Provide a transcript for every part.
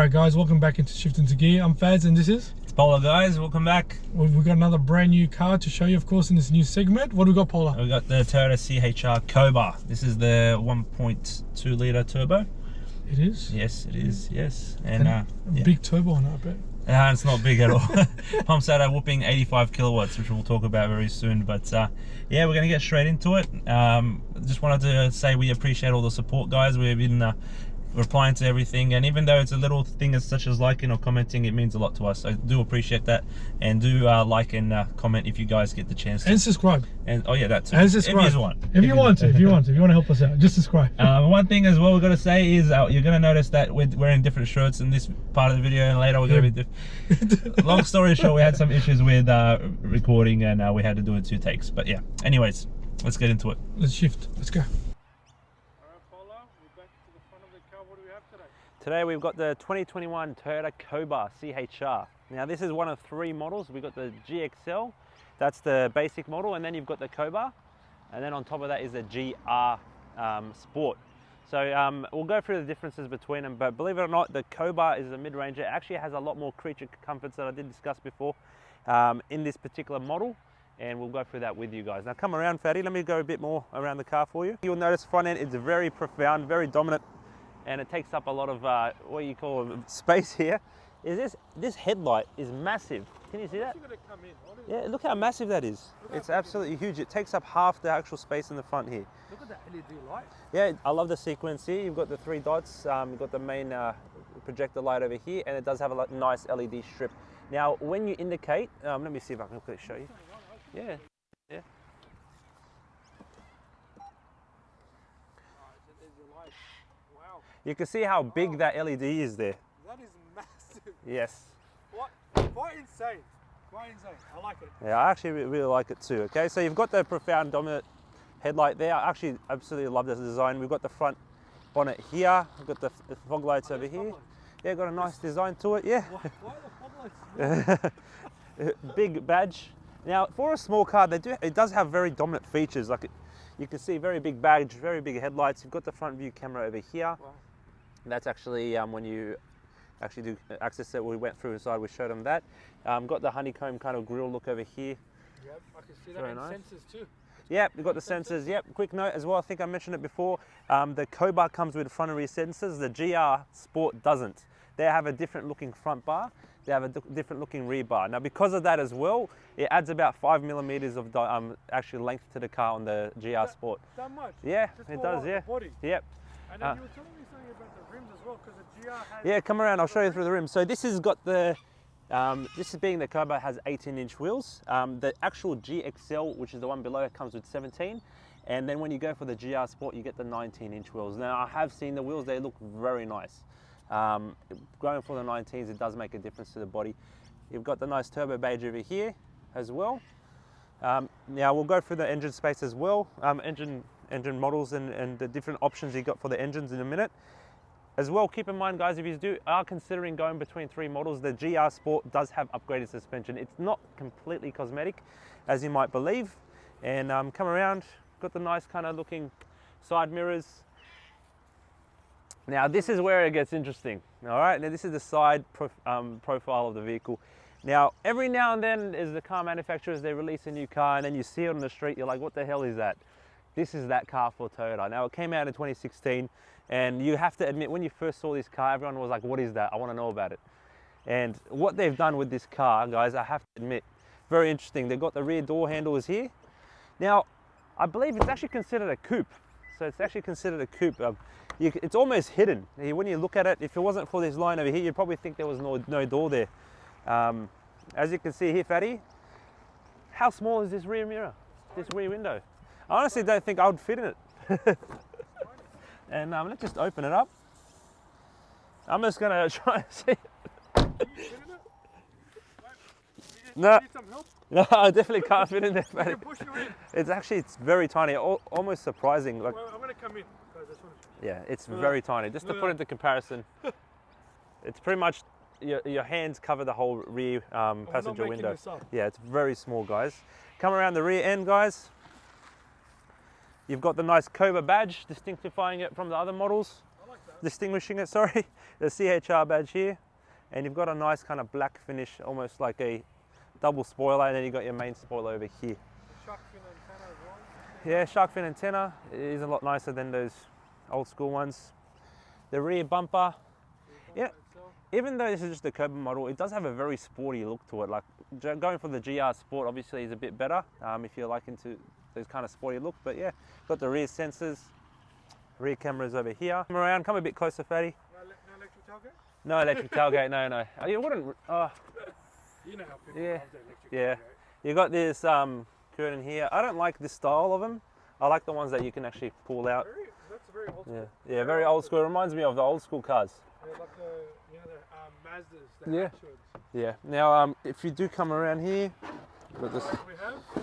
Alright guys, welcome back into Shift Into Gear. I'm Fads and this is? It's Pola guys, welcome back. We've got another brand new car to show you, of course, in this new segment. What do we got, Pola? We got the Toyota CHR Coupe. This is the 1.2 litre turbo. It is? Yes, it is, yes. And a big turbo on it, I bet. It's not big at all. Pumps out a whooping 85 kilowatts, which we'll talk about very soon. But yeah, we're going to get straight into it. Just wanted to say we appreciate all the support, guys. We've been replying to everything, and even though it's a little thing as such as liking or commenting, it means a lot to us. So do appreciate that, and do like and comment if you guys get the chance to. And subscribe. And oh yeah, that's and subscribe. If you want. If you want to help us out, just subscribe. One thing as well we're gonna say is you're gonna notice that we're wearing different shirts in this part of the video, and later we're gonna be different. Long story short, we had some issues with recording, and we had to do it 2 takes. But yeah, anyways, let's get into it. Let's shift. Let's go. Today we've got the 2021 Toyota Coupe CHR. Now this is one of 3 models. We've got the GXL, that's the basic model, and then you've got the Coupe, and then on top of that is the GR Sport. So we'll go through the differences between them, but believe it or not, the Coupe is a mid-ranger. It actually has a lot more creature comforts that I did discuss before in this particular model, and we'll go through that with you guys. Now come around, Fatty, let me go a bit more around the car for you. You'll notice front end is very profound, very dominant, and it takes up a lot of what you call space here. Is this headlight is massive. Can you see that? Yeah, look how massive that is. It's absolutely huge. It takes up half the actual space in the front here. Look at that LED light. Yeah, I love the sequence here. You've got the 3 dots. You've got the main projector light over here, and it does have a nice LED strip. Now, when you indicate, let me see if I can quickly show you. Yeah, yeah. You can see how big that LED is there. That is massive. Yes. Quite insane. Quite insane. I like it. Yeah, I actually really like it too. Okay, so you've got the profound dominant headlight there. I actually absolutely love this design. We've got the front bonnet here. We've got the fog lights over here. Yeah, got a nice design to it. Yeah. Why the fog lights? Big badge. Now, for a small car, it does have very dominant features. Like you can see, very big badge, very big headlights. You've got the front view camera over here. Wow. That's actually when you actually do access it. We went through inside, we showed them that. Got the honeycomb kind of grille look over here. Yep, I can see that. Very nice. Sensors too. Yep, we've got the sensors. Yep, quick note as well, I think I mentioned it before. The Coupe comes with front and rear sensors. The GR Sport doesn't. They have a different looking front bar. They have a different looking rear bar. Now because of that as well, it adds about 5 millimeters of actually length to the car on the GR Sport. That much? Yeah, just it does, yeah. Body. Yep. And then you were telling me something about the rims as well, because the GR has... Yeah, come around, I'll show you through the rims. So this has got the, this is being the Coupe has 18-inch wheels. The actual GXL, which is the one below, it comes with 17. And then when you go for the GR Sport, you get the 19-inch wheels. Now I have seen the wheels, they look very nice. Going for the 19s, it does make a difference to the body. You've got the nice turbo badge over here as well. Now we'll go through the engine space as well, engine models and the different options you got for the engines in a minute. As well, keep in mind guys, if you are considering going between 3 models, the GR Sport does have upgraded suspension. It's not completely cosmetic, as you might believe. And come around, got the nice kind of looking side mirrors. Now this is where it gets interesting, all right? Now this is the side profile of the vehicle. Now, every now and then, as the car manufacturers, they release a new car and then you see it on the street, you're like, what the hell is that? This is that car for Toyota. Now, it came out in 2016, and you have to admit, when you first saw this car, everyone was like, what is that? I want to know about it. And what they've done with this car, guys, I have to admit, very interesting. They've got the rear door handles here. Now, I believe it's actually considered a coupe. So it's actually considered a coupe. It's almost hidden. When you look at it, if it wasn't for this line over here, you'd probably think there was no door there. As you can see here, Fatty, how small is this rear mirror, this rear window? I honestly don't think I would fit in it. And let's just open it up. I'm just gonna try and see. No, no, I definitely can't fit in there, Fatty. It's very tiny, almost surprising. Like, well, I'm gonna come in. Yeah, it's very tiny. Just to put into comparison, it's pretty much your hands cover the whole rear passenger window. Yeah, it's very small, guys. Come around the rear end, guys. You've got the nice Coupe badge, distinctifying it from the other models. I like that. distinguishing it, sorry. The CHR badge here, and you've got a nice kind of black finish, almost like a double spoiler, and then you've got your main spoiler over here. Shark fin antenna as well. Yeah, shark fin antenna. It is a lot nicer than those old school ones. The rear bumper, yeah, even though this is just a Coupe model, it does have a very sporty look to it. Like going for the GR Sport obviously is a bit better if you're like into those kind of sporty look. But yeah, got the rear sensors, rear cameras over here. Come around, come a bit closer, Fatty. No electric tailgate? No electric tailgate, no. You wouldn't. You know how people Yeah, love the electric yeah. tailgate. You got this curtain here. I don't like this style of them. I like the ones that you can actually pull out. That's very old school. Yeah, very old school. It reminds me of the old school cars. Yeah, like the Mazdas, the Yeah. Actuals. Yeah. Now, if you do come around here, got this, What do we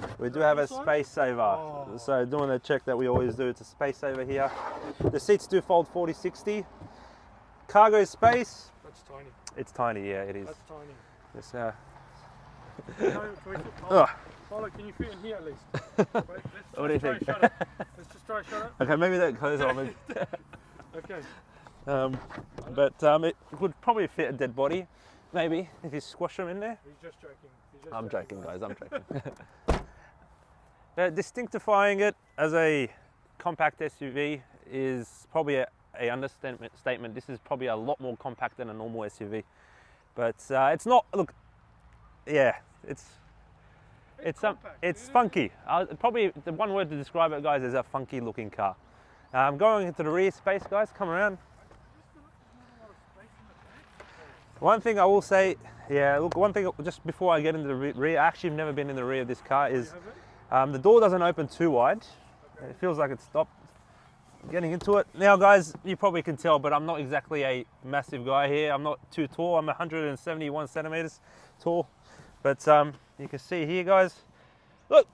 have? we do have a this one? space saver. Oh. So doing the check that we always do, it's a space saver here. The seats do fold 40-60. Cargo space. That's tiny. It's tiny, yeah, it is. That's tiny. It's, No, can we fit Ugh. Paolo, can you fit in here at least? Wait, What do you think? Let's just try a shot up. Okay, maybe that goes on. Okay. But it would probably fit a dead body, maybe, if you squash them in there. He's just joking. I'm joking, guys, I'm joking. Distinctifying it as a compact SUV is probably a understatement. This is probably a lot more compact than a normal SUV. But it's not, look, yeah, it's compact, it's funky. Probably the one word to describe it, guys, is a funky looking car. Going into the rear space, guys, come around. One thing I will say, yeah, look, one thing just before I get into the rear, I actually have never been in the rear of this car, is the door doesn't open too wide. Okay. It feels like it's stopped. Getting into it. Now, guys, you probably can tell, but I'm not exactly a massive guy here. I'm not too tall. I'm 171 centimeters tall. But you can see here, guys, look,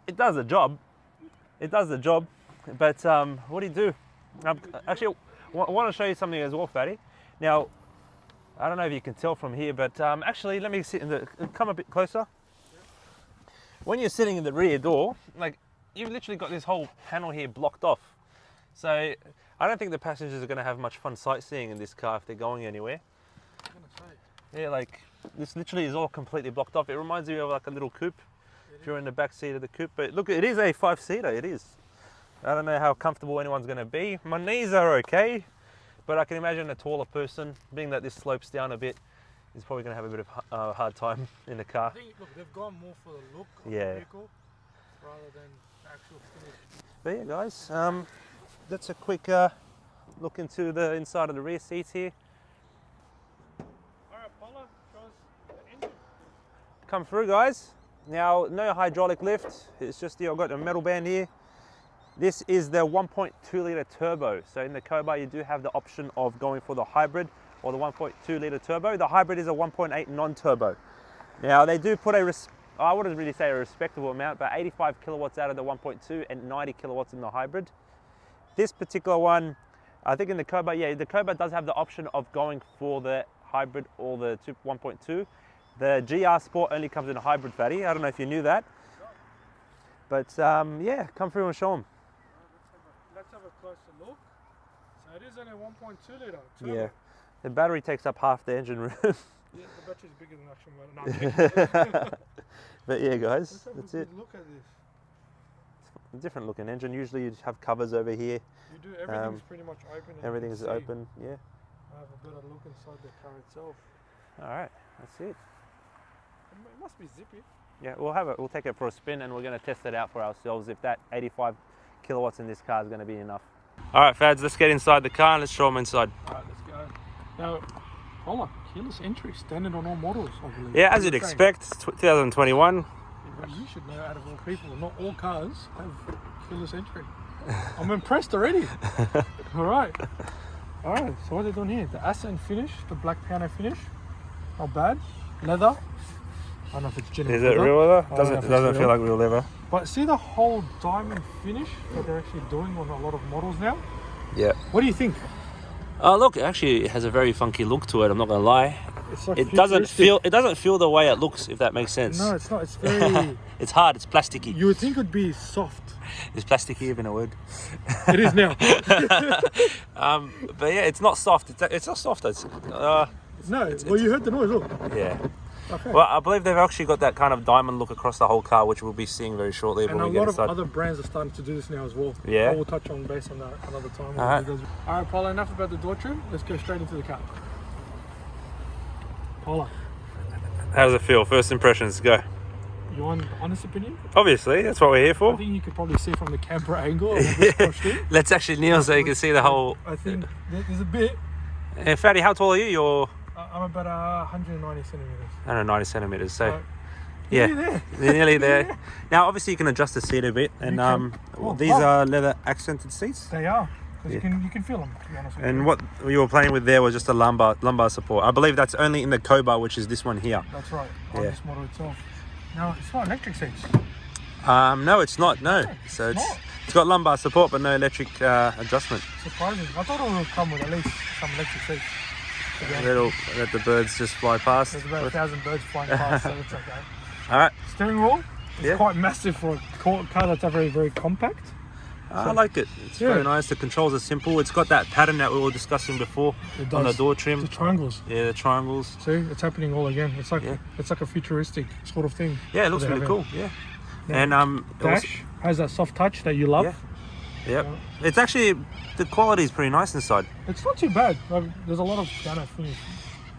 it does the job. It does the job. But what do you do? Actually, I want to show you something as well, Fatty. Now, I don't know if you can tell from here, but actually, let me sit in the, come a bit closer. When you're sitting in the rear door, like, you've literally got this whole panel here blocked off. So I don't think the passengers are going to have much fun sightseeing in this car if they're going anywhere. Yeah, like this literally is all completely blocked off. It reminds me of like a little coupe if you're in the back seat of the coupe. But look, it is a 5-seater, it is. I don't know how comfortable anyone's going to be. My knees are okay, but I can imagine a taller person, being that this slopes down a bit, is probably going to have a bit of a hard time in the car. I think, look, they've gone more for the look of Yeah. the vehicle rather than the actual finish. But yeah, guys, that's a quick look into the inside of the rear seats here. Alright, Paula, show us the engine. Come through, guys. Now, no hydraulic lift. It's just I've got a metal band here. This is the 1.2 litre turbo. So in the Coupe, you do have the option of going for the hybrid or the 1.2 litre turbo. The hybrid is a 1.8 non-turbo. Now, they do put I wouldn't really say a respectable amount, but 85 kilowatts out of the 1.2 and 90 kilowatts in the hybrid. This particular one, I think in the Coupe, yeah, the Coupe does have the option of going for the hybrid or the 1.2. The GR Sport only comes in a hybrid, Fatty. I don't know if you knew that. But yeah, come through and show them. Let's have a closer look. So it is only a 1.2 litre turbo. Yeah, the battery takes up half the engine room. Yeah, the battery's bigger than actual motor. No, But yeah, guys, let's have that's a it. good look at this. It's a different looking engine. Usually you have covers over here. You do, everything's pretty much open. and you Everything can is see. open, yeah. I have a better look inside the car itself. All right, that's it. It must be zippy. Yeah, we'll take it for a spin and we're going to test it out for ourselves if that 85 kilowatts in this car is going to be enough. All right, Fads, let's get inside the car and let's show them inside. Alright, let's go. Now, Paula, keyless entry, standard on all models, I believe. Yeah, as you'd expect, 2021. Well, you should know, out of all people, not all cars have keyless entry. I'm impressed already. Alright. Alright, so what are they doing here? The accent finish, the black piano finish. Not bad. Leather. I don't know if it's genuine Is it real leather? Doesn't Doesn't feel like real leather. But see the whole diamond finish that they're actually doing on a lot of models now? Yeah. What do you think? Look, actually it has a very funky look to it, I'm not going to lie. It's like it doesn't feel the way it looks, if that makes sense. No, it's not. It's very. It's hard. It's plasticky. You would think it would be soft. Is plasticky even a word? It is now. But yeah, it's not soft. It's not soft. No. Well, you heard the noise. Look. Yeah. Okay. Well, I believe they've actually got that kind of diamond look across the whole car, which we'll be seeing very shortly. And when a we get lot inside. of other brands are starting to do this now as well. Yeah. I will touch on based on that another time. All right. All right, Paula, enough about the door trim. Let's go straight into the car. Paula. How does it feel? First impressions, go. You want an honest opinion? Obviously, that's what we're here I for. think you could probably see from the camera angle. This Let's actually kneel so you can see the whole. I think there's a bit. Fatty, how tall are you? You're I'm about 190 centimeters. 190 centimeters. So, nearly yeah, there. you're nearly there. Now, obviously, you can adjust the seat a bit, and these are leather accented seats. They are. You can feel them, to be honest with you. And what you were playing with there was just a lumbar support. I believe that's only in the Coupe, which is this one here. That's right. On this model itself. Now, it's not electric seats. No, it's not. No. So it's got lumbar support, but no electric adjustment. Surprising. I thought it would come with at least some electric seats. Let the birds just fly past. There's about 1,000 birds flying past, so it's okay. All right. Steering wheel is quite massive for a car that's very, very compact. I like it. It's very nice. The controls are simple. It's got that pattern that we were discussing before on the door trim. The triangles. Yeah, the triangles. See, it's happening all again. It's like a futuristic sort of thing. Yeah, it looks really cool. Yeah. And dash has that soft touch that you love. Yeah. Yep. It's actually, the quality is pretty nice inside. It's not too bad. There's a lot of piano finish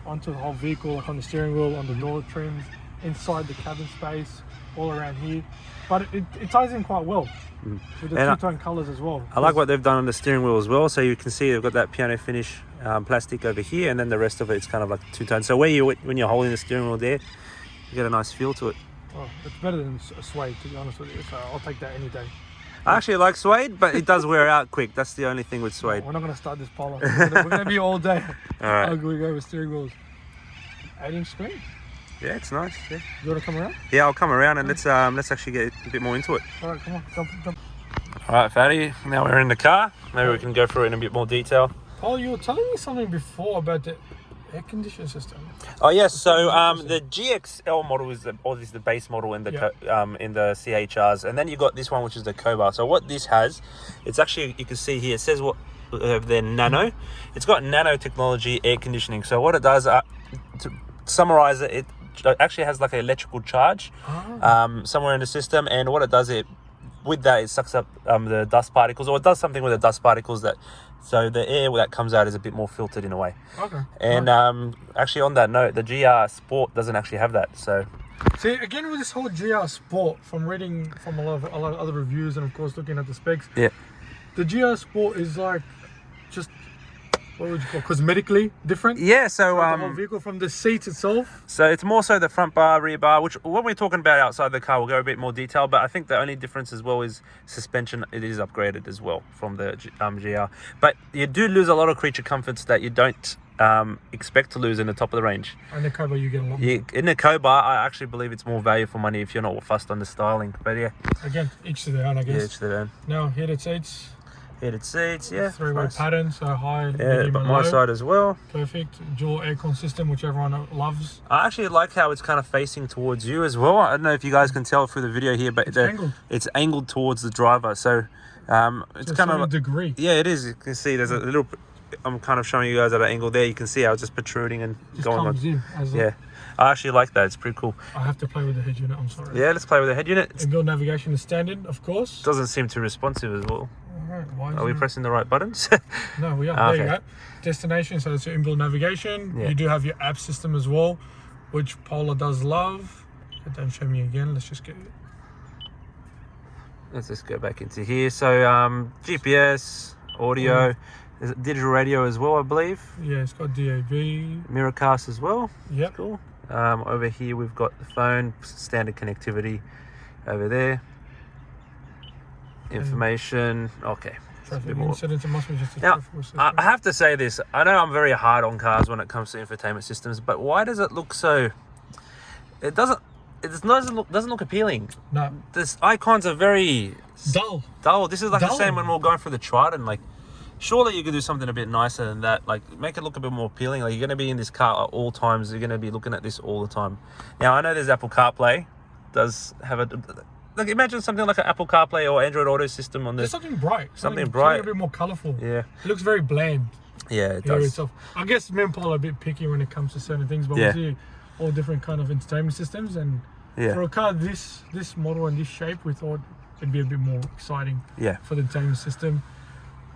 onto the whole vehicle, like on the steering wheel, on the door trims, inside the cabin space, all around here. But it ties in quite well with the two-tone colours as well. I like what they've done on the steering wheel as well. So you can see they've got that piano finish plastic over here, and then the rest of it's kind of like two-tone. So when you're holding the steering wheel there, you get a nice feel to it. Oh, it's better than a suede, to be honest with you. So I'll take that any day. I actually like suede, but it does wear out quick. That's the only thing with suede. We're not going to start this Polo. We're going to be all day. All right. Ugly over steering wheels. 8-inch screen. Yeah, it's nice. Yeah. You want to come around? Yeah, I'll come around and let's actually get a bit more into it. All right, come on, jump. All right, Fatty. Now we're in the car. Maybe we can go through it in a bit more detail. Paul, you were telling me something before about the air conditioning system. Oh yes, so the GXL model is the base model in the CHRs, and then you got this one which is the Coupe. So what this has, it's actually, you can see here, it says what they're nano. It's got nanotechnology air conditioning. So what it does, to summarize it, it actually has like an electrical charge somewhere in the system, and what it does, it sucks up the dust particles, or it does something with the dust particles so the air that comes out is a bit more filtered in a way. Okay. And actually on that note, the GR Sport doesn't actually have that. So see, again with this whole GR Sport, from reading from a lot of other reviews and of course looking at the specs, the GR Sport is like just, what would you call, cosmetically different? Yeah, so the whole vehicle from the seat itself. So it's more so the front bar, rear bar, which when we're talking about outside the car, we'll go a bit more detail. But I think the only difference as well is suspension. It is upgraded as well from the GR. But you do lose a lot of creature comforts that you don't expect to lose in the top of the range. And the Coupe you get a lot more. In the Coupe, I actually believe it's more value for money if you're not fussed on the styling. But yeah. Again, each to their own, I guess. Yeah, each to their own. Now, heated seats. Heated seats, yeah. Three-way pattern, so high, medium, and my low. side as well. Perfect. Dual aircon system, which everyone loves. I actually like how it's kind of facing towards you as well. I don't know if you guys can tell through the video here, but it's angled towards the driver. So it's kind of a degree. Yeah, it is. You can see there's a little. I'm kind of showing you guys at an angle there. You can see how it's just protruding and going on. I actually like that. It's pretty cool. I have to play with the head unit. I'm sorry. Yeah, let's play with the head unit. Inbuilt navigation is standard, of course. Doesn't seem too responsive as well. Right, are we pressing the right buttons? No, we are. There you go. Destination, so it's your inbuilt navigation. Yeah. You do have your app system as well, which Polar does love. Don't show me again. Let's just go back into here. So GPS, audio, there's digital radio as well, I believe. Yeah, it's got DAB. Miracast as well. Yep. Cool. Over here we've got the phone, standard connectivity over there. Information. Okay. Traffic incidents. It must be just a now, I have to say this. I know I'm very hard on cars when it comes to infotainment systems, but why does it look so? It doesn't look appealing. No. This icons are very dull. This is like the same when we were going through the Triton. Like, surely you could do something a bit nicer than that. Like, make it look a bit more appealing. Like, you're going to be in this car at all times. You're going to be looking at this all the time. Now, I know there's Apple CarPlay. Does have a... Like, imagine something like an Apple CarPlay or Android Auto system on this. Something bright. Something bright. Something a bit more colourful. Yeah. It looks very bland. Yeah, it does. Itself. I guess me and Paul are a bit picky when it comes to certain things, but Yeah. we see all different kind of entertainment systems, and for a car this model and this shape, we thought it'd be a bit more exciting for the entertainment system.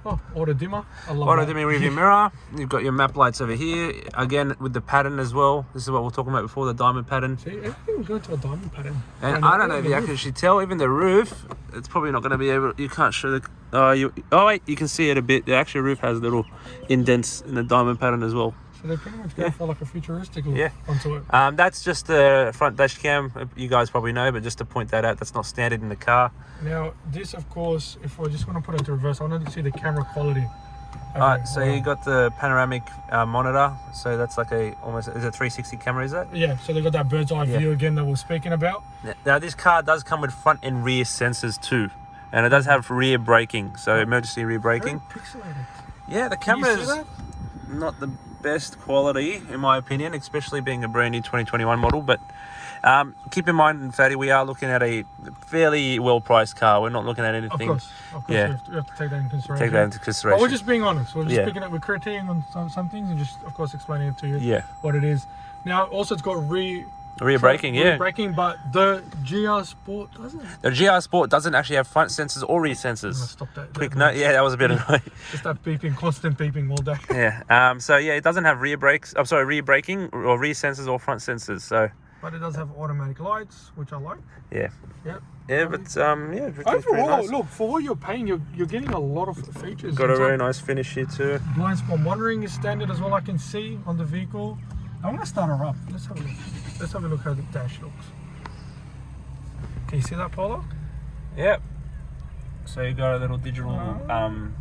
Oh, auto dimmer. I love Auto that. dimming rearview mirror. You've got your map lights over here. Again, with the pattern as well. This is what we we're talking about before, the diamond pattern. See, everything will go to a diamond pattern. And I don't know if you can actually tell, even the roof, it's probably not going to be able, you can't show the, oh wait, you can see it a bit. The actual roof has little indents in the diamond pattern as well. So they pretty much go for like a futuristic look onto it. That's just the front dash cam. You guys probably know, but just to point that out, that's not standard in the car. Now, this, of course, if I just want to put it into reverse, I want to see the camera quality. Alright, so you got the panoramic monitor. So that's like almost, is it 360 camera, is that? Yeah, so they got that bird's eye view again that we're speaking about. Now, this car does come with front and rear sensors too. And it does have rear braking, so emergency rear braking. Very pixelated. Yeah, the camera is not the best quality in my opinion, especially being a brand new 2021 model, but keep in mind, Fatty, we are looking at a fairly well-priced car. We're not looking at anything. Of course, we have to take that into consideration. Take that into consideration. But we're just being honest. We're just picking up, we're critiquing on some things and just, of course, explaining it to you what it is. Now, also, it's got rear braking, rear braking, but the GR Sport doesn't. The GR Sport doesn't actually have front sensors or rear sensors. Stop that. Quick note, that was a bit annoying. Just that beeping, constant beeping all day. So it doesn't have rear braking or rear sensors or front sensors. So. But it does have automatic lights, which I like. Yeah. Yep. Yeah, but overall, nice. Look, for what you're paying, you're getting a lot of features. Got a very nice finish here too. Blind spot monitoring is standard as well. I can see on the vehicle. I'm gonna start her up. Let's have a look. Let's have a look how the dash looks. Can you see that, Paula? Yep. So you got a little digital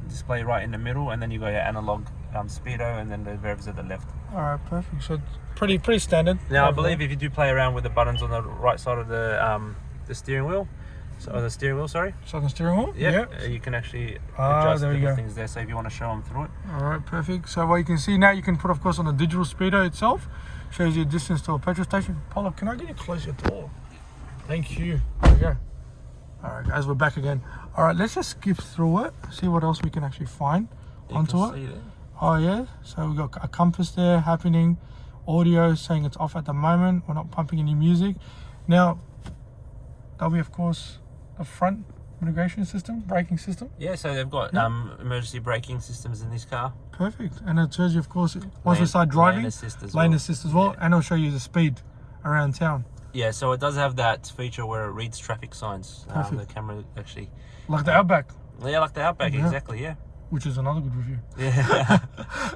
display right in the middle, and then you got your analog speedo, and then the revs at the left. All right, perfect. So pretty standard. Now I believe if you do play around with the buttons on the right side of the steering wheel, So the steering wheel, sorry. So the steering wheel? Yep. You can actually adjust the things there, so if you want to show them through it. Alright, perfect. So what you can see now, you can put, of course, on the digital speedo itself. Shows you distance to a petrol station. Paula, can I get you closer to all? Thank you. There we go. Alright guys, we're back again. Alright, let's just skip through it. See what else we can actually find onto it. Oh yeah, so we've got a compass there happening. Audio saying it's off at the moment. We're not pumping any music. Now, that'll be, of course, a front mitigation system, braking system. Yeah, so they've got emergency braking systems in this car. Perfect. And it tells you, of course, once we start driving, lane assist as well, and it'll show you the speed around town. Yeah, so it does have that feature where it reads traffic signs. The camera actually... Like the Outback. Yeah, like the Outback, exactly, yeah. Which is another good review. Yeah.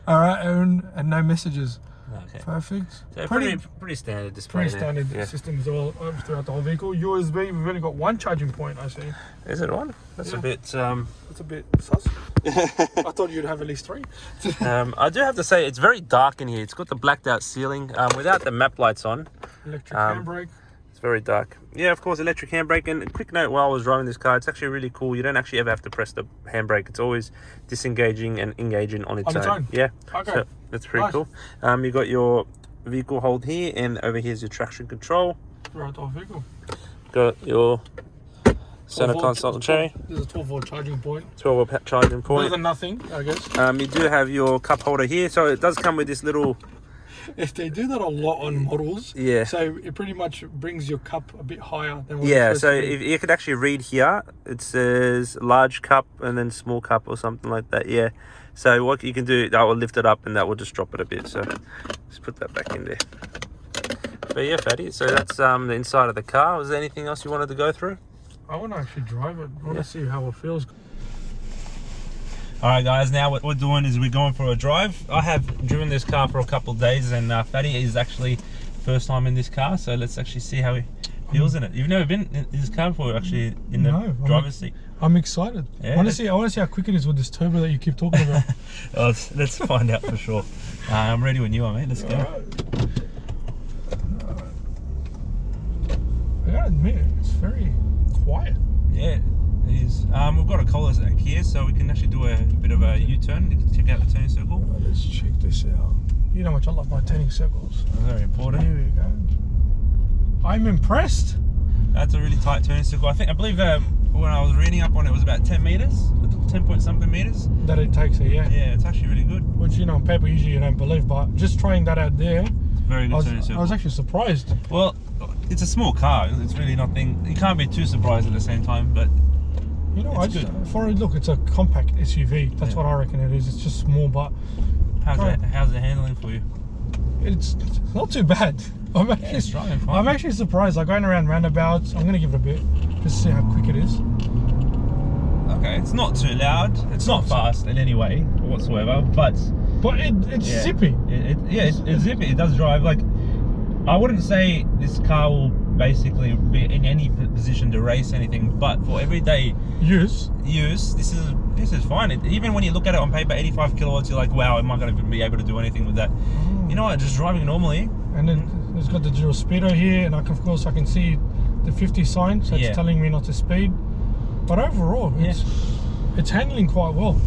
All right, and no messages. Okay. Perfect. So pretty standard display. Pretty standard system as well throughout the whole vehicle. USB, we've only got one charging point, I see. Is it one? That's a bit... That's a bit sus. I thought you'd have at least three. I do have to say, it's very dark in here. It's got the blacked out ceiling without the map lights on. Electric handbrake. It's very dark. Yeah, of course, electric handbrake. And a quick note while I was driving this car, it's actually really cool. You don't actually ever have to press the handbrake. It's always disengaging and engaging on its own. Yeah. Okay. So that's pretty cool. You got your vehicle hold here, and over here's your traction control. Right, the vehicle. Got your center console cherry. There's a 12-volt charging point. 12-volt charging point. Better than nothing, I guess. You do have your cup holder here, so it does come with this little... If they do that a lot on models, so it pretty much brings your cup a bit higher than what so if you could actually read here, it says large cup and then small cup or something like that. So what you can do, that will lift it up and that will just drop it a bit. So just put that back in there. But yeah, Fatty, so that's the inside of the car. Was there anything else you wanted to go through? I want to actually drive it. I want to see how it feels. Alright guys, now what we're doing is we're going for a drive. I have driven this car for a couple of days, and Fatty is actually first time in this car, so let's actually see how he feels in it. You've never been in this car before, actually, in the driver's seat? I'm excited. I want to see how quick it is with this turbo that you keep talking about. Let's find out for sure. I'm ready when you are, mate. Let's go. I gotta admit, it's very quiet. Yeah. It is. We've got a Koleos here, so we can actually do a bit of a U-turn. You can check out the turning circle. Well, let's check this out. You know how much I love my turning circles. Very important. Here we go. I'm impressed. That's a really tight turning circle. I believe when I was reading up on it, it was about 10 meters, 10 point something meters. That it takes it, yeah. Yeah, it's actually really good. Which, you know, on paper usually you don't believe, but just trying that out there, Very good turning circle. I was actually surprised. Well, it's a small car. It's really nothing. You can't be too surprised at the same time, but you know, it's good. For a look, it's a compact SUV. That's Yeah. what I reckon it is. It's just small, but how's it handling for you? it's not too bad. I'm actually surprised. Like going around roundabouts, I'm gonna give it a bit just to see how quick it is. Okay, it's not too loud. It's not fast in any way whatsoever, but it's zippy. It's zippy. It does drive. Like, I wouldn't say this car will basically be in any position to race anything, but for everyday use, this is fine. Even when you look at it on paper, 85 kilowatts, you're like, wow, am I going to be able to do anything with that? You know what? Just driving normally. And then it's got the dual speedo here, and of course I can see the 50 sign, so it's telling me not to speed. But overall, it's handling quite well.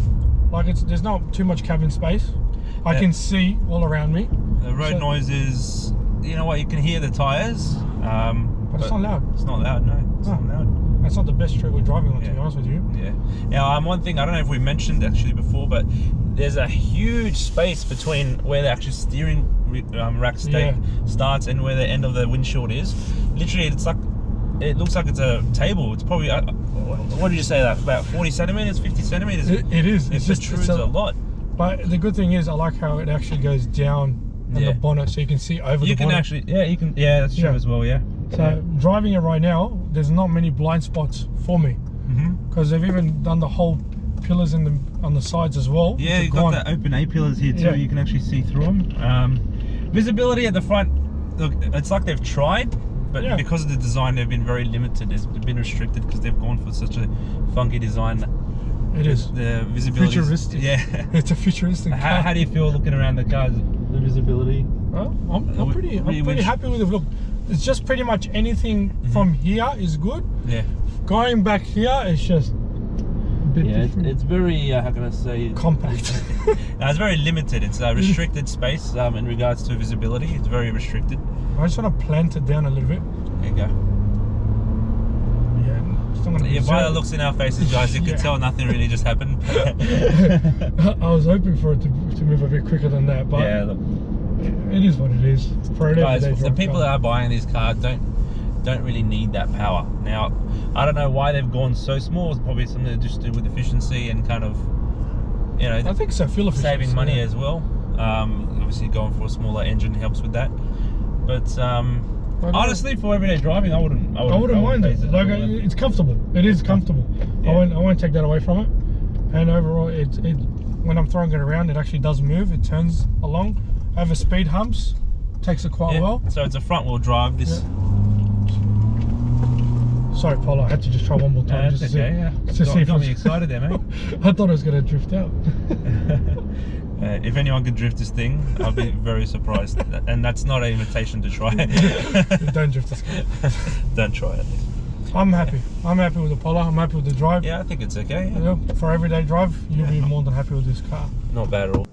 Like there's not too much cabin space. I can see all around me. The road noise is, you know what, you can hear the tyres. But it's not loud. It's not loud, no. It's not loud. That's not the best street we're driving on, to be honest with you. Yeah. Now, one thing, I don't know if we mentioned actually before, but there's a huge space between where the actual steering rack stake starts and where the end of the windshield is. Literally, it looks like it's a table. It's probably, what did you say, that about 40 centimeters, 50 centimeters? It is. It protrudes a lot. But the good thing is, I like how it actually goes down on the bonnet, so you can see over the bonnet. Yeah, that's true as well, yeah. So driving it right now, there's not many blind spots for me, because they've even done the whole pillars on the sides as well. Yeah, you've got the open A pillars here too. Yeah. You can actually see through them. Visibility at the front, look, it's like they've tried, but because of the design, they've been very limited. It's been restricted because they've gone for such a funky design. It is. The visibility. Futuristic. Yeah. It's a futuristic car. How do you feel looking around the cars? The visibility? Well, I'm pretty happy with it. Look, it's just pretty much anything from here is good. Yeah. Going back here, it's just a bit different. It's very, how can I say? Compact. No, it's very limited. It's a restricted space in regards to visibility. It's very restricted. I just want to plant it down a little bit. There you go. By the looks in our faces, guys, you can tell nothing really just happened. I was hoping for it to move a bit quicker than that, but it is what it is. For the people that are buying these cars don't really need that power. Now, I don't know why they've gone so small. It's probably something to just do with efficiency and kind of, you know, I think so. Fuel efficiency, saving money as well. Obviously, going for a smaller engine helps with that. But honestly, for everyday driving, I wouldn't mind it. Like, it's comfortable. It is comfortable. Yeah. I won't take that away from it. And overall, it when I'm throwing it around, it actually does move. It turns along over speed humps. Takes it quite well. So it's a front wheel drive. This. Sorry, Paul. I had to just try one more time. That's okay. Yeah. Got me excited there, mate. I thought I was going to drift out. If anyone could drift this thing, I'll be very surprised. And that's not an invitation to try. Don't drift this car. Don't try it. I'm happy. I'm happy with the Polo. I'm happy with the drive. Yeah, I think it's okay. Yeah. For everyday drive, you'll be more than happy with this car. Not bad at all.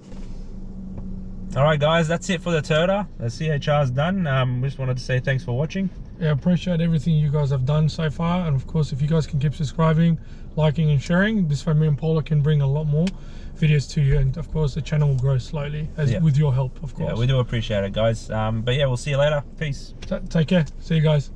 Alright guys, that's it for the Toyota. The CHR's done. We just wanted to say thanks for watching. Yeah, appreciate everything you guys have done so far. And of course, if you guys can keep subscribing, liking and sharing, this way me and Paula can bring a lot more videos to you. And of course, the channel will grow slowly with your help, of course. Yeah, we do appreciate it, guys. But yeah, we'll see you later. Peace. Take care. See you guys.